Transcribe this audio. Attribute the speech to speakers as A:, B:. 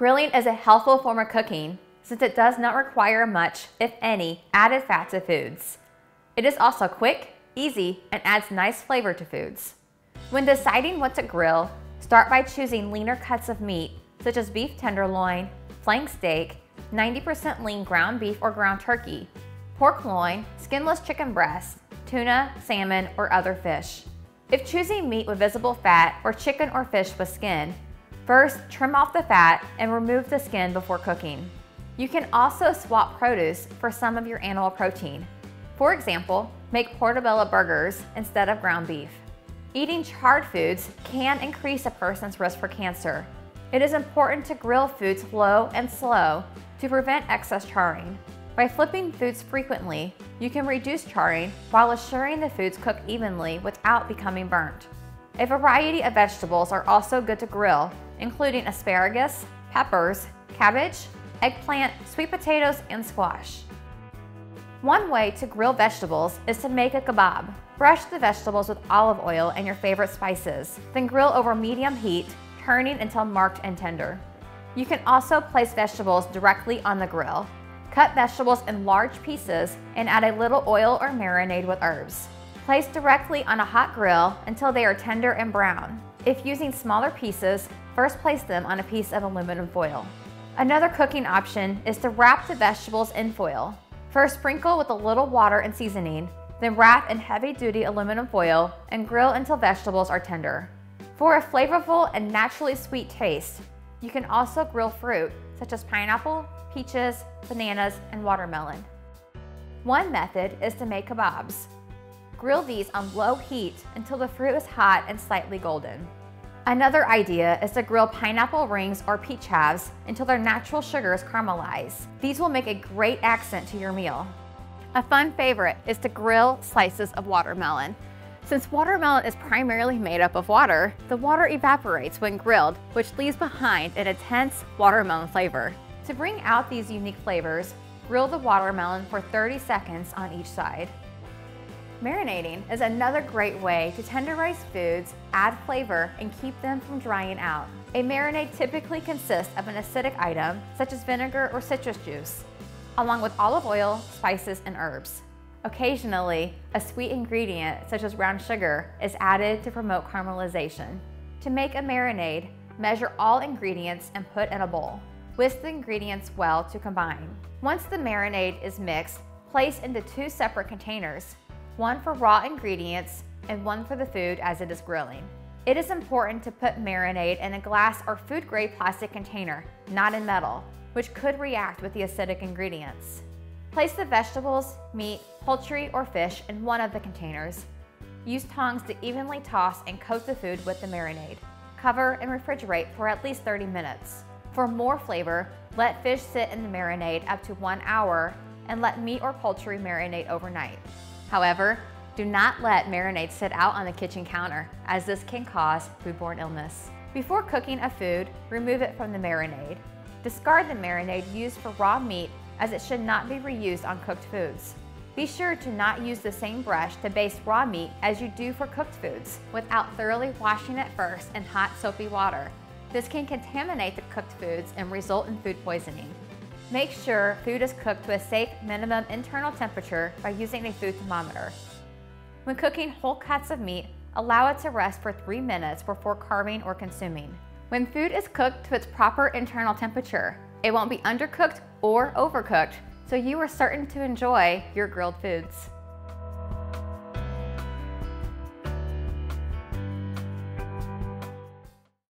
A: Grilling is a healthful form of cooking since it does not require much, if any, added fat to foods. It is also quick, easy, and adds nice flavor to foods. When deciding what to grill, start by choosing leaner cuts of meat such as beef tenderloin, flank steak, 90% lean ground beef or ground turkey, pork loin, skinless chicken breast, tuna, salmon, or other fish. If choosing meat with visible fat or chicken or fish with skin, first trim off the fat and remove the skin before cooking. You can also swap produce for some of your animal protein. For example, make portobello burgers instead of ground beef. Eating charred foods can increase a person's risk for cancer. It is important to grill foods low and slow to prevent excess charring. By flipping foods frequently, you can reduce charring while assuring the foods cook evenly without becoming burnt. A variety of vegetables are also good to grill, including asparagus, peppers, cabbage, eggplant, sweet potatoes, and squash. One way to grill vegetables is to make a kabob. Brush the vegetables with olive oil and your favorite spices, then grill over medium heat, turning until marked and tender. You can also place vegetables directly on the grill. Cut vegetables in large pieces and add a little oil or marinade with herbs. Place directly on a hot grill until they are tender and brown. If using smaller pieces, first place them on a piece of aluminum foil. Another cooking option is to wrap the vegetables in foil. First sprinkle with a little water and seasoning, then wrap in heavy-duty aluminum foil and grill until vegetables are tender. For a flavorful and naturally sweet taste, you can also grill fruit such as pineapple, peaches, bananas, and watermelon. One method is to make kabobs. Grill these on low heat until the fruit is hot and slightly golden. Another idea is to grill pineapple rings or peach halves until their natural sugars caramelize. These will make a great accent to your meal. A fun favorite is to grill slices of watermelon. Since watermelon is primarily made up of water, the water evaporates when grilled, which leaves behind an intense watermelon flavor. To bring out these unique flavors, grill the watermelon for 30 seconds on each side. Marinating is another great way to tenderize foods, add flavor, and keep them from drying out. A marinade typically consists of an acidic item, such as vinegar or citrus juice, along with olive oil, spices, and herbs. Occasionally, a sweet ingredient, such as brown sugar, is added to promote caramelization. To make a marinade, measure all ingredients and put in a bowl. Whisk the ingredients well to combine. Once the marinade is mixed, place into two separate containers, one for raw ingredients and one for the food as it is grilling. It is important to put marinade in a glass or food-grade plastic container, not in metal, which could react with the acidic ingredients. Place the vegetables, meat, poultry, or fish in one of the containers. Use tongs to evenly toss and coat the food with the marinade. Cover and refrigerate for at least 30 minutes. For more flavor, let fish sit in the marinade up to 1 hour and let meat or poultry marinate overnight. However, do not let marinade sit out on the kitchen counter, as this can cause foodborne illness. Before cooking a food, remove it from the marinade. Discard the marinade used for raw meat, as it should not be reused on cooked foods. Be sure to not use the same brush to baste raw meat as you do for cooked foods, without thoroughly washing it first in hot soapy water. This can contaminate the cooked foods and result in food poisoning. Make sure food is cooked to a safe minimum internal temperature by using a food thermometer. When cooking whole cuts of meat, allow it to rest for 3 minutes before carving or consuming. When food is cooked to its proper internal temperature, it won't be undercooked or overcooked, so you are certain to enjoy your grilled foods.